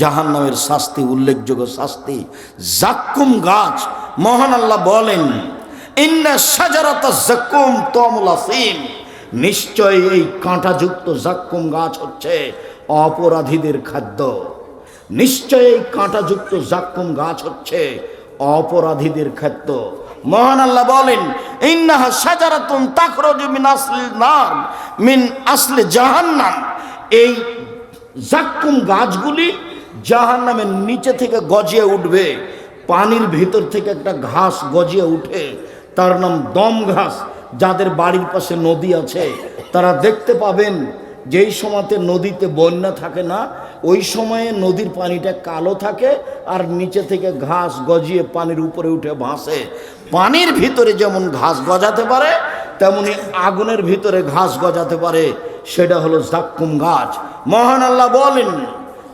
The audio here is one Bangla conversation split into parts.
জাহান্নামের শাস্তি, উল্লেখযোগ্য শাস্তি জাক্কুম গাছ। মহান আল্লাহ বলেন, ইন্না শাজারাতা জাক্কুম তুমুল আসিম, নিশ্চয় এই কাঁটাযুক্ত জাক্কুম গাছ হচ্ছে অপরাধীদের খাদ্য। নিশ্চয় এই কাঁটাযুক্ত জাক্কুম গাছ হচ্ছে অপরাধীদের খাদ্য। মহান আল্লাহ বলেন, ইন্নাহা শাজারাতুন তাখরুজু মিন আসলিন নার মিন আসলি জাহান্নাম, এই জাক্কুম গাছগুলি জাহান্নামের নিচে থেকে গজিয়ে উঠবে। পানির ভিতর থেকে একটা ঘাস গজিয়ে উঠে, তার নাম দম ঘাস। যাদের বাড়ির পাশে নদী আছে তারা দেখতে পাবেন, যেই সময়তে নদীতে বন্যা থাকে না, ওই সময়ে নদীর পানিটা কালো থাকে আর নিচে থেকে ঘাস গজিয়ে পানির উপরে উঠে ভাসে। পানির ভিতরে যেমন ঘাস গজাতে পারে, তেমনি আগুনের ভিতরে ঘাস গজাতে পারে, সেটা হলো জাক্কুম গাছ। মহান আল্লাহ বলেন,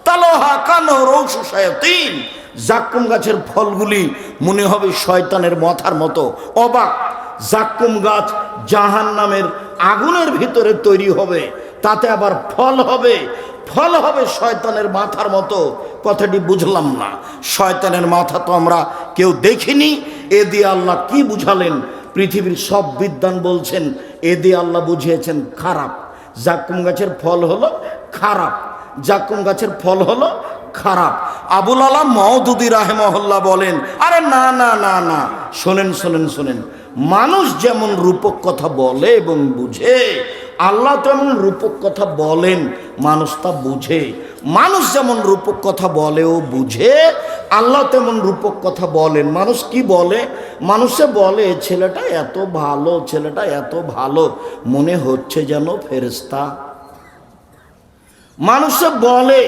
তালহা কানহু রউসু শায়াতিন, জাক্কুম গাছের ফলগুলি মনে হবে শয়তানের মাথার মতো। অবাক! জাক্কুম গাছ জাহান্নামের আগুনের ভিতরে তৈরি হবে, তাতে আবার ফল হবে, ফল হবে শয়তানের মাথার মতো। কথাটি বুঝলাম না। শয়তানের মাথা তো আমরা কেউ দেখিনি, এ দিয়ে আল্লাহ কি বুঝালেন? পৃথিবীর সব বিদ্বান বলছেন এ দিয়ে আল্লাহ বুঝিয়েছেন খারাপ। জাক্কুম গাছের ফল হলো খারাপ, জাক্কুম গাছের ফল হলো খারাপ। আবুল আলাম মওদুদী রাহিমাহুল্লাহ বলেন, আরে না না না না, শোনেন শোনেন শোনেন, মানুষ যেমন রূপক কথা বলে এবং বুঝে, আল্লাহ তেমন রূপক কথা বলেন, মানুষ তা বুঝে। মানুষ যেমন রূপক কথা বলে ও বুঝে, আল্লাহ তেমন রূপক কথা বলেন। মানুষ কি বলে? মানুষে বলে ছেলেটা এত ভালো, ছেলেটা এত ভালো, মনে হচ্ছে যেন ফেরেশতা। মানুষে বলে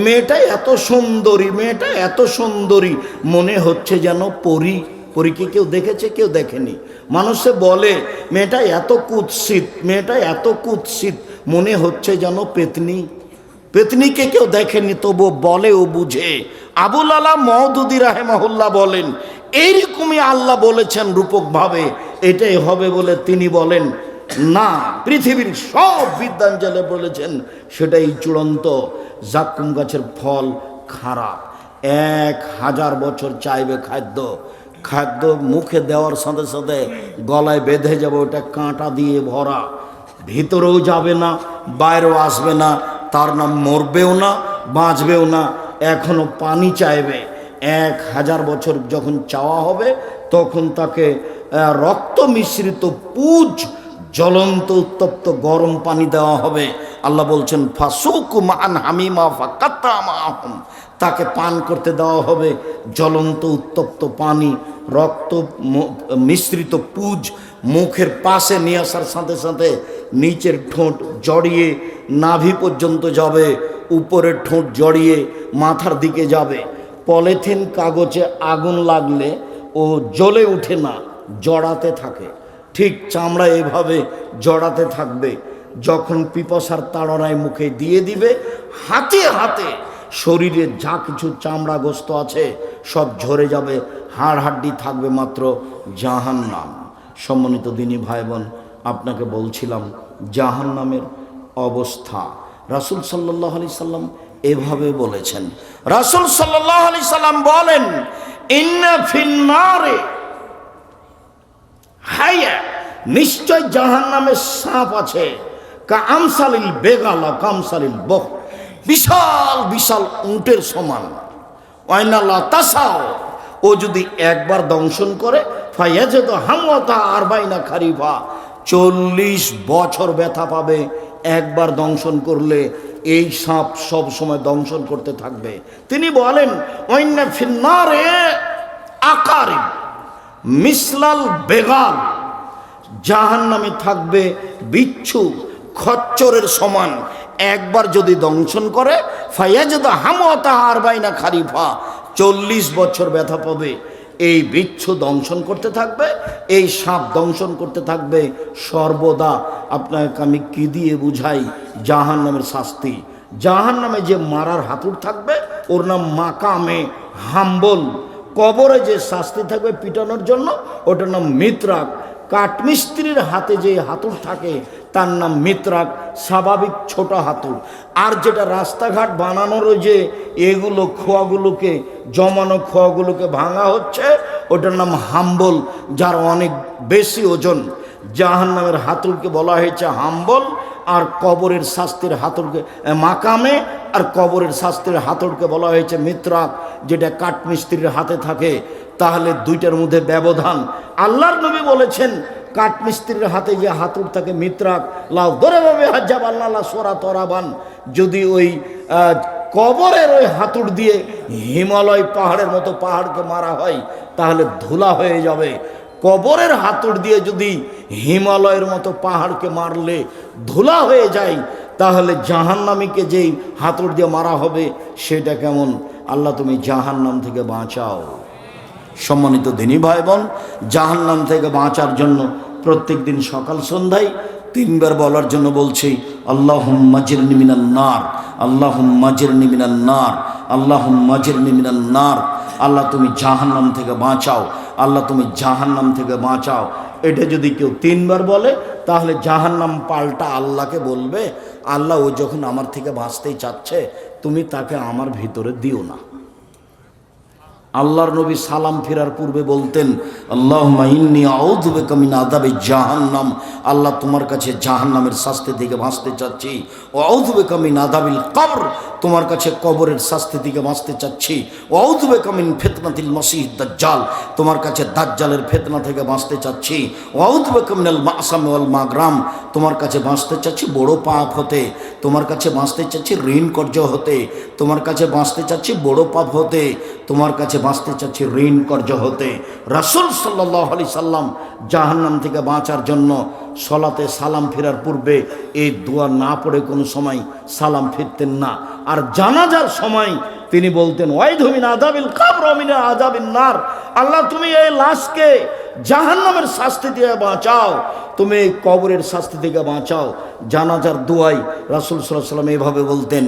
মেয়েটা এত সুন্দরী, মেয়েটা এত সুন্দরী, মনে হচ্ছে যেন পরী। পরীকে কেউ দেখেছে? কেউ দেখেনি। মানুষে বলে মেয়েটা এত কুৎসিত, মেয়েটা এত কুৎসিত, মনে হচ্ছে যেন পেতনি। পেতনিকে কেউ দেখেনি, তবু বলে ও বুঝে। আবুল আলাম মওদুদী রাহিমাহুল্লাহ বলেন, এইরকমই আল্লাহ বলেছেন রূপকভাবে, এটাই হবে বলে তিনি বলেন না। পৃথিবীর সব বিদ্বান যারা বলেছেন সেটাই চূড়ান্ত। জাক্কুম গাছের ফল খারাপ। 1000 বছর চাইবে খাদ্য, খাদ্য মুখে দেওয়ার সাথে সাথে গলায় বেঁধে যাবে, ওটা কাঁটা দিয়ে ভরা, ভিতরেও যাবে না, বাইরেও আসবে না, তার নাম মরবেও না, বাঁচবেও না, এখনো পানি চাইবে। 1000 বছর যখন চাওয়া হবে, তখন তাকে রক্ত মিশ্রিত পুজ, জ্বলন্ত উত্তপ্ত গরম পানি দেওয়া হবে। আল্লাহ বলছেন, ফাসুকু মান হামিমা ফাকাত্তা মাহুম, তাকে পান করতে দেওয়া হবে জ্বলন্ত উত্তপ্ত পানি, রক্ত মিশ্রিত পুজ মুখের পাশে নিয়ে আসার সাথে সাথে নিচের ঠোঁট জড়িয়ে নাভি পর্যন্ত যাবে, উপরের ঠোঁট জড়িয়ে মাথার দিকে যাবে। পলিথিন কাগজে আগুন লাগলে ও জ্বলে উঠে না, জড়াতে থাকে। ঠিক চামড়া এভাবে জড়াতে থাকবে। যখন পিপাসার তাড়নায় মুখে দিয়ে দিবে, হাতে হাতে শরীরে যা কিছু চামড়া গোস্ত আছে সব ঝরে যাবে, হাড় হাড্ডি থাকবে মাত্র জাহান্নাম। সম্মানিত দিনী ভাই বোন, আপনাকে বলছিলাম জাহান্নামের অবস্থা। রাসূল সাল্লাল্লাহু আলাইহি সাল্লাম এভাবে বলেছেন। রাসূল সাল্লাল্লাহু আলাইহি সাল্লাম বলেন, ইন্না ফিন্নারে হায়া, নিশ্চয় জাহান্নামে সাপ আছে, কামসালিল বেগালা কামসালিল বক, বিশাল বিশাল উটের সমান। ওয়াইনাল্লাহ তাসাও, ও যদি একবার দংশন করে, ফায়াজেদ হামওয়াতা আরবাইনা খারিফা, 40 বছর ব্যথা পাবে একবার দংশন করলে। এই সাপ সব সময় দংশন করতে থাকবে। তিনি বলেন, ওয়াইন্না ফিন্নারে আকারিব মিসলাল বেগাল, জাহান্নামে থাকবে বিচ্ছু খচ্চরের সমান। একবার যদি দংশন করে, ফায়াজেদ হামওয়াতা আরবাইনা খারিফা, 40 বছর ব্যথা পাবে। এই বিচ্ছু দংশন করতে থাকবে, এই সাপ দংশন করতে থাকবে সর্বদা। আপনাকে আমি কি দিয়ে বুঝাই জাহান্নামের শাস্তি? জাহান্নামে যে মারার হাতুড় থাকবে ওর নাম মাকামে হাম্বল। কবরে যে শাস্তি থাকবে পিটানোর জন্য, ওটার নাম মিত্রাক। কাঠমিস্ত্রির হাতে যে হাতুড় থাকে তার নাম মিত্রাক, স্বাভাবিক ছোট হাতুড়। আর যেটা রাস্তাঘাট বানানোর ওই যে এগুলো খোয়াগুলোকে জমানো খোয়াগুলোকে ভাঙা হচ্ছে, ওটার নাম হাম্বল, যার অনেক বেশি ওজন। জাহান্নামের হাতুড়কে বলা হয়েছে হাম্বল, আর কবরের শাস্তির হাতুড়কে মাকামে, আর কবরের শাস্তির হাতুড়কে বলা হয়েছে মিত্রাক, যেটা কাঠমিস্ত্রির হাতে থাকে। তাহলে দুইটার মধ্যে ব্যবধান। আল্লাহর নবী বলেছেন কাঠমিস্ত্রির হাতে যে হাতুড় থাকে মিত্রাক, লাউ ধরে ভাবে হাজাব আল্লাহ সোরা তরাবান, যদি ওই কবরের ওই হাতুড় দিয়ে হিমালয় পাহাড়ের মতো পাহাড়কে মারা হয় তাহলে ধুলা হয়ে যাবে। কবরের হাতুড় দিয়ে যদি হিমালয়ের মতো পাহাড়কে মারলে ধুলা হয়ে যায়, তাহলে জাহান্নামীকে যেই হাতুড় দিয়ে মারা হবে সেটা কেমন? আল্লাহ তুমি জাহান্নাম থেকে বাঁচাও। সম্মানিত দিনী ভাই বোন, জাহান্নাম থেকে বাঁচার জন্য প্রত্যেক দিন সকাল সন্ধ্যায় 3 বার বলার জন্য বলছি, আল্লাহুম্মা জিরনি মিনান নার, আল্লাহুম্মা জিরনি মিনান নার, আল্লাহুম্মা জিরনি মিনান নার। আল্লাহ তুমি জাহান্নাম থেকে বাঁচাও, আল্লাহ তুমি জাহান্নাম থেকে বাঁচাও। এটা যদি কেউ 3 বার বলে তাহলে জাহান্নাম পাল্টা আল্লাহকে বলবে, আল্লাহ ও যখন আমার থেকে বাঁচতেই চাচ্ছে তুমি তাকে আমার ভিতরে দিও না। আল্লাহর নবী সালাম ফেরার পূর্বে বলতেন, আল্লাহুম্মা ইন্নী আউযু বিকা মিন আযাবি জাহান্নাম, আল্লাহ তোমার কাছে জাহান্নামের শাস্তি থেকে বাঁচতে চাচ্ছি। ওয়া আউযু বিকা মিন আযাবিল কবর, তোমার কাছে কবরের শাস্তি থেকে বাঁচতে চাচ্ছি। ওয়া আউযু বিকা মিন ফিতনাতিল মাসিহিদ দাজ্জাল, তোমার কাছে দাজ্জালের ফিতনা থেকে বাঁচতে চাচ্ছি। ওয়া আউযু বিকা মিনাল মা'সাম ওয়াল মাগরাম, তোমার কাছে বাঁচতে চাচ্ছি বড় পাপ হতে, তোমার কাছে বাঁচতে চাচ্ছি ঋণ কর্য হতে, তোমার কাছে বাঁচতে চাচ্ছি বড় পাপ হতে, তোমার কাছে বাঁচতে চাচ্ছি ঋণ কর্য হতে। রাসূল সাল্লাল্লাহু আলাইহি সাল্লাম জাহান্নাম থেকে বাঁচার জন্য সলাতে সালাম ফেরার পূর্বে এই দোয়া না পড়ে কোনো সময় সালাম ফিরতেন না। আর জানাজার সময় তিনি বলতেন, ওয়াইধু মিন আযাবিল কবর ওয়া মিন আযাবিন নার, আল্লাহ তুমি এই লাশকে জাহান্নামের শাস্তি থেকে বাঁচাও, তুমি এই কবরের শাস্তি থেকে বাঁচাও। জানাজার দোয়ায় রাসূল সাল্লাল্লাহু আলাইহি সাল্লাম এভাবে বলতেন,